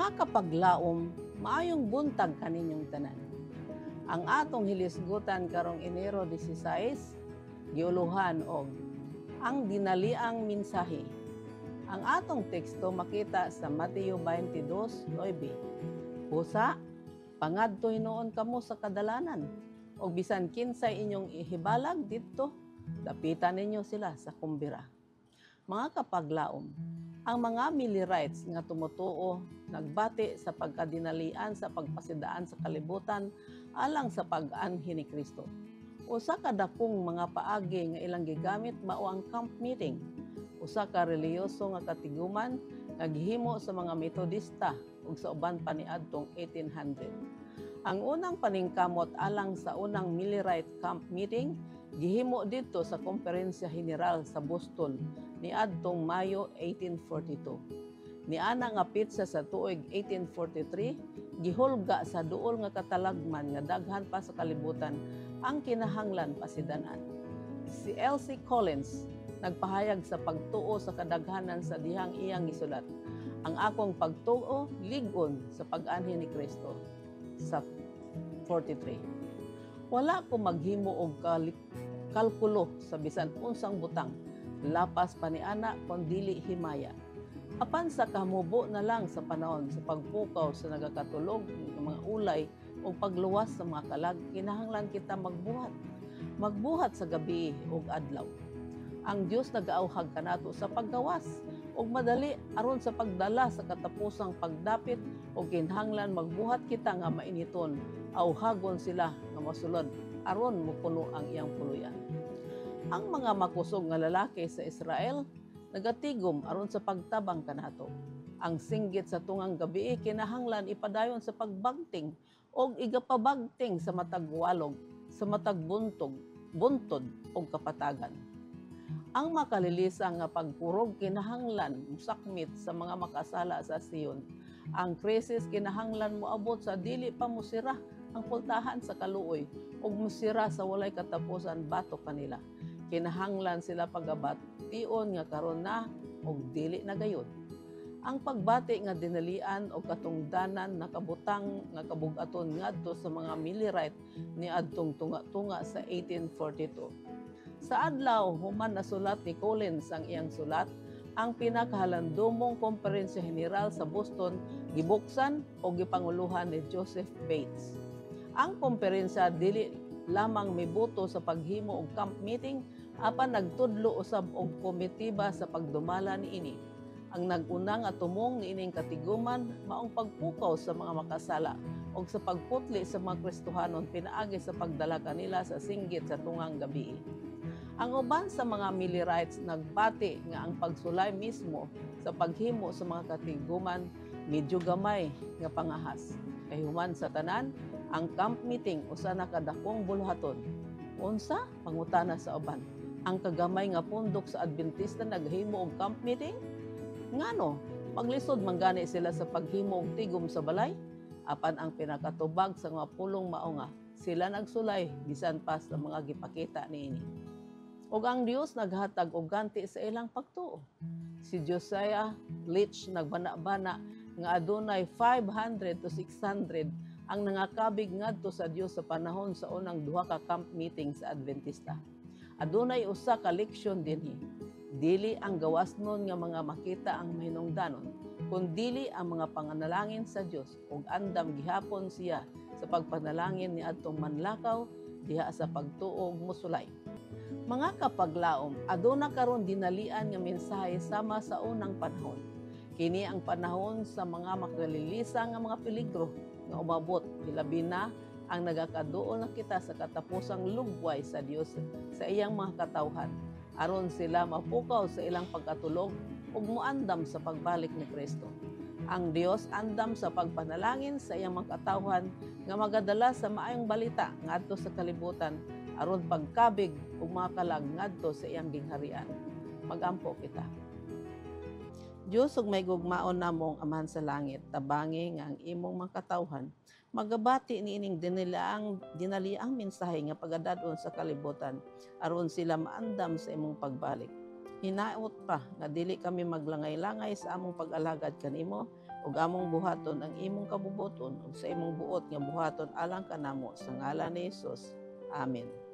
Mga kapaglaom, maayong buntag kaninyong tanan. Ang atong hilisgutan karong Enero 16, giuluhan og ang dinaliang minsahe. Ang atong teksto makita sa Mateo 22:9. Pusa, pangadto hinuon kamo sa kadalanan, o bisan kinsay inyong ihibalag didto, dapitan ninyo sila sa kumbira. Mga kapaglaom, ang mga Millerites nga tumutuo nagbati sa pagkadinalian sa pagpasidaan sa kalibutan alang sa pag-anhi ni Kristo. Usa ka dakong mga paagi nga ilang gigamit mao ang camp meeting, usa ka relihiyoso nga katiguman nga gihimo sa mga Metodista ug sa uban pa niadtong 1800. Ang unang paningkamot alang sa unang Millerite camp meeting gihimo didto sa Komperensya General sa Boston niadtong Mayo 1842. Niana nga pitsa sa tuig 1843, gihulga sa duol nga katalagman nga daghan pa sa kalibutan ang kinahanglan pasidanan. Si L.C. Collins nagpahayag sa pagtuo sa kadaghanan sa dihang iyang gisulat, ang akong pagtuo lig-on sa pag-anhi ni Kristo sa 43. Wala ko maghimo og kalkulo sa bisan unsang butang, lapas pa ni ana kon dili himaya. Apan sa kamubo na lang sa panahon sa pagpukaw sa nagakatulog ng mga ulay o pagluwas sa mga kalag, kinahanglan kita magbuhat sa gabi ug adlaw. Ang Dios nagaauhag kanato sa paggawas ug madali aron sa pagdala sa katapusang pagdapit ug kinahanglan magbuhat kita nga mainiton, auhagon sila nga mosulod aron mopuno ang iyang puluyan. Ang mga makusog nga lalaki sa Israel nagatigom aron sa pagtabang kanato. Ang singgit sa tungang gabi kinahanglan ipadayon sa pagbagting o igapabagting sa matag walog, sa matag buntod o kapatagan. Ang makalilisang nga pagpurog kinahanglan musakmit sa mga makasala sa Sion. Ang krisis kinahanglan moabot sa dili pa musira ang pultahan sa kaluoy ug musira sa walay katapusan batok kanila. Kinahanglan sila pagabation nga karon na ug dili na gayud. Ang pagbati nga dinalian o katungdanan nakabutang nga kabug-aton ngadto sa mga Millerite niadtong tunga-tunga sa 1842. Sa adlaw human nasulat ni Collins ang iyang sulat, ang pinakahalandumong Komperensya General sa Boston gibuksan o gipanguluhan ni Joseph Bates. Ang komperensya dili lamang miboto sa paghimo og camp meeting, apan nagtudlo usab og komitiba sa pagdumala niini. Ang nag-una nga tumong niining katiguman maong pagpukaw sa mga makasala o sa pagputli sa mga Kristohanon pinaagi sa pagdala kanila sa singgit sa tungang gabi. Ang uban sa mga Millerites nagbati nga ang pagsulay mismo sa paghimo sa mga katiguman medyo gamay nga pangahas. Kay human sa tanan, ang camp meeting usa na kadakong buluhaton. Unsa pangutana sa uban? Ang kagamay nga pundok sa Adventista naghimo og camp meeting? Ngano, maglisod man gani sila sa paghimo og tigom sa balay? Apan ang pinakatubag sa mga pulong mao nga sila nagsulay bisan pa sa mga gipakita niini. Ug ang Dios naghatag og ganti sa ilang pagtuo. Si Josiah Leach nagbana-bana nga adunay 500 to 600 ang nangakabig ngadto sa Dios sa panahon sa unang duha ka camp meeting sa Adventista. Adunay usa ka leksyon dinhi. Dili ang gawasnon nga mga makita ang mahinungdanon, kundi ang mga panganalangin sa Dios ug andam gihapon siya sa pagpanalangin niadtong manlakaw diha sa pagtuo ug mosulay. Mga kapaglaom, aduna karon dinalian nga mensahe sama sa unang panahon. Kini ang panahon sa mga makalilisa nga mga peligro nga umabot, hilabi na ang nagakaduol na kita sa katapusang lugway sa Dios sa iyang mga katawhan, aron sila mapukaw sa ilang pagkatulog ug moandam sa pagbalik ni Kristo. Ang Dios andam sa pagpanalangin sa iyang mga katawhan nga magadala sa maayong balita ngadto sa kalibutan aron pagkabig ug mga kalag ngadto sa iyang gingharian. Magampo kita. Diyos ug may gugmaon namong Amahan sa langit, tabangi nga ang imong mga katawhan magabati niining dinaliang mensahe nga pagadadon sa kalibutan aron sila maandam sa imong pagbalik. Hinaot pa nga dili kami maglangay-langay sa among pag-alagad kanimo ug among buhaton ang imong kabubuton ug sa imong buot nga buhaton alang kanamo sa ngalan ni Hesus. Amen.